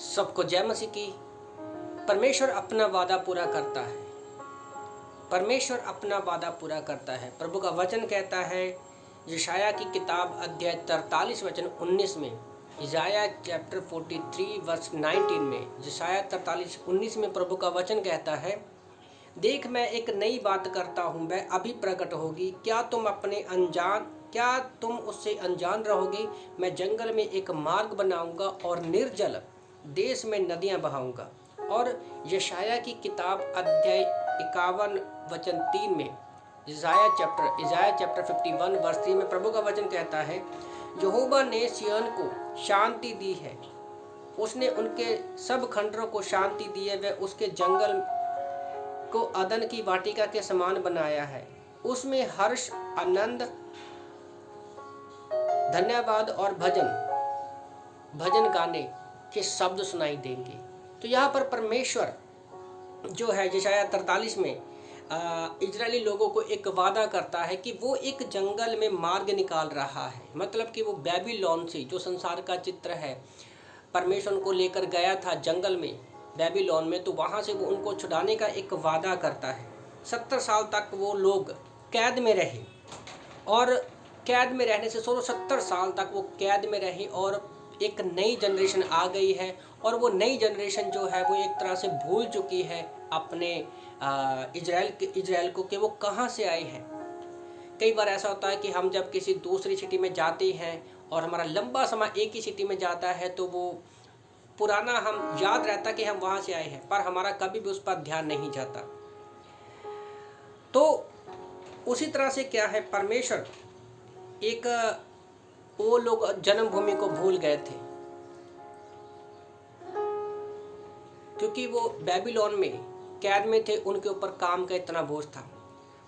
सबको जय मसीह की। परमेश्वर अपना वादा पूरा करता है। परमेश्वर अपना वादा पूरा करता है। प्रभु का वचन कहता है यशाया की किताब अध्याय 43 वचन 19 में, यशाया चैप्टर 43 वर्स 19 में, यशाया 43:19 में प्रभु का वचन कहता है, देख मैं एक नई बात करता हूँ, वह अभी प्रकट होगी, क्या तुम उससे अनजान रहोगे? मैं जंगल में एक मार्ग बनाऊंगा और निर्जल देश में नदियां बहाऊंगा। और यशाया की किताब अध्याय 51 वचन 3 में, इज़ाया चैप्टर 51 वर्स 3 में प्रभु का वचन कहता है, यहोवा ने सिय्योन को शांति दी है, उसने उनके सब खंडरों को शांति दी है, वह उसके जंगल को अदन की वाटिका के समान बनाया है, उसमें हर्ष, आनंद, धन्यवाद और भजन गाने के शब्द सुनाई देंगे। तो यहाँ पर परमेश्वर जो है यशाया 43 में इजरायली लोगों को एक वादा करता है कि वो एक जंगल में मार्ग निकाल रहा है। मतलब कि वो बेबीलोन से, जो संसार का चित्र है, परमेश्वर उनको लेकर गया था जंगल में, बेबीलोन में, तो वहाँ से वो उनको छुड़ाने का एक वादा करता है। 70 साल तक वो लोग कैद में रहे और कैद में रहने से 70 साल तक वो कैद में रहे और एक नई जनरेशन आ गई है। और वो नई जनरेशन जो है वो एक तरह से भूल चुकी है अपने इजराइल को कि वो कहाँ से आए हैं। कई बार ऐसा होता है कि हम जब किसी दूसरी सिटी में जाते हैं और हमारा लंबा समय एक ही सिटी में जाता है तो वो पुराना हम याद रहता कि हम वहाँ से आए हैं, पर हमारा कभी भी उस पर ध्यान नहीं जाता। तो उसी तरह से क्या है, परमेश्वर वो लोग जन्मभूमि को भूल गए थे क्योंकि वो बेबीलोन में कैद में थे, उनके ऊपर काम का इतना बोझ था।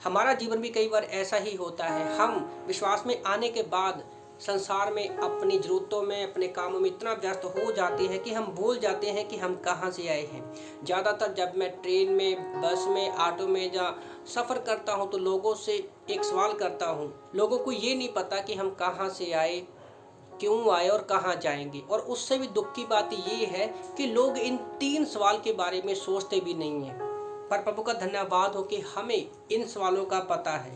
हमारा जीवन भी कई बार ऐसा ही होता है। हम विश्वास में आने के बाद संसार में अपनी ज़रूरतों में, अपने कामों में इतना व्यस्त हो जाते हैं कि हम भूल जाते हैं कि हम कहाँ से आए हैं। ज़्यादातर जब मैं ट्रेन में, बस में, ऑटो में सफ़र करता हूँ तो लोगों से एक सवाल करता हूँ। लोगों को ये नहीं पता कि हम कहाँ से आए, क्यों आए और कहाँ जाएंगे। और उससे भी दुख की बात ये है कि लोग इन 3 सवाल के बारे में सोचते भी नहीं हैं। पर प्रभु का धन्यवाद हो कि हमें इन सवालों का पता है,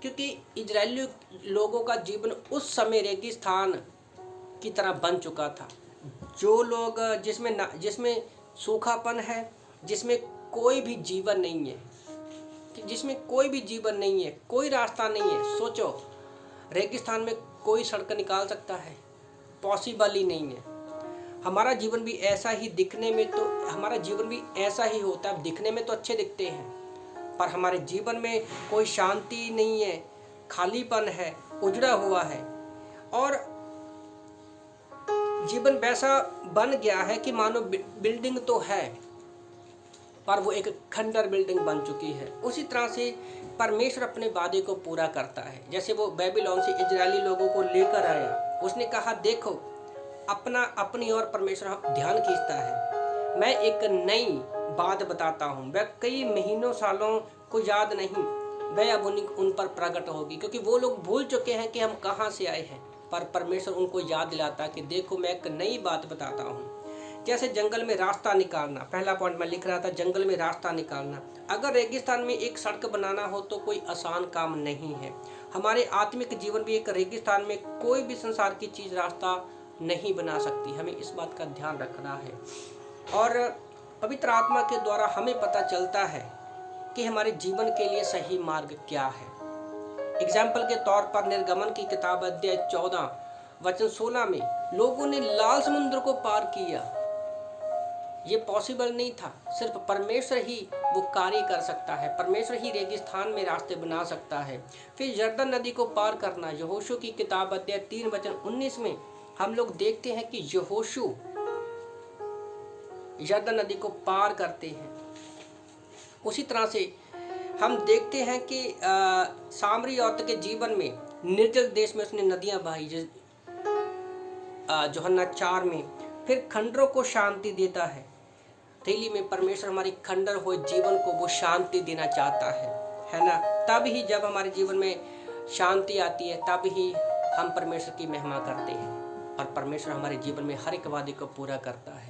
क्योंकि इजरायली लोगों का जीवन उस समय रेगिस्तान की तरह बन चुका था। जो लोग जिसमें सूखापन है, जिसमें कोई भी जीवन नहीं है, कोई रास्ता नहीं है। सोचो, रेगिस्तान में कोई सड़क निकाल सकता है? पॉसिबल ही नहीं है। हमारा जीवन भी ऐसा ही होता है। दिखने में तो अच्छे दिखते हैं, पर हमारे जीवन में कोई शांति नहीं है, खालीपन है, उजड़ा हुआ है। और जीवन वैसा बन गया है कि मानो बिल्डिंग तो है पर वो एक खंडर बिल्डिंग बन चुकी है। उसी तरह से परमेश्वर अपने वादे को पूरा करता है। जैसे वो बेबीलोन से इजरायली लोगों को लेकर आया, उसने कहा, देखो अपनी ओर परमेश्वर ध्यान खींचता है। मैं एक नई बात बताता हूँ, वह कई महीनों सालों को याद नहीं, वह अब उन पर प्रकट होगी। क्योंकि वो लोग भूल चुके हैं कि हम कहाँ से आए हैं, पर परमेश्वर उनको याद दिलाता है कि देखो मैं एक नई बात बताता हूँ। जैसे जंगल में रास्ता निकालना, पहला पॉइंट मैं लिख रहा था, जंगल में रास्ता निकालना। अगर रेगिस्तान में एक सड़क बनाना हो तो कोई आसान काम नहीं है। हमारे आत्मिक जीवन भी एक रेगिस्तान में कोई भी संसार की चीज़ रास्ता नहीं बना सकती। हमें इस बात का ध्यान रखना है। और पवित्र आत्मा के द्वारा हमें पता चलता है कि हमारे जीवन के लिए सही मार्ग क्या है। एग्जाम्पल के तौर पर निर्गमन की किताब अध्याय 14 वचन 16 में लोगों ने लाल समुद्र को पार किया। ये पॉसिबल नहीं था, सिर्फ परमेश्वर ही वो कार्य कर सकता है। परमेश्वर ही रेगिस्तान में रास्ते बना सकता है। फिर यरदन नदी को पार करना, यहोशू की किताब अध्याय 3 वचन 19 में हम लोग देखते हैं कि यहोशू यरदन नदी को पार करते हैं। उसी तरह से हम देखते हैं कि सामरी औरत के जीवन में निर्जल देश में उसने नदियां बहाई, यूहन्ना 4 में। फिर खंडरों को शांति देता है। तेली में परमेश्वर हमारी खंडर हुए जीवन को वो शांति देना चाहता है ना। तब ही जब हमारे जीवन में शांति आती है, तब ही हम परमेश्वर की महिमा करते हैं और परमेश्वर हमारे जीवन में हर एक वादे को पूरा करता है।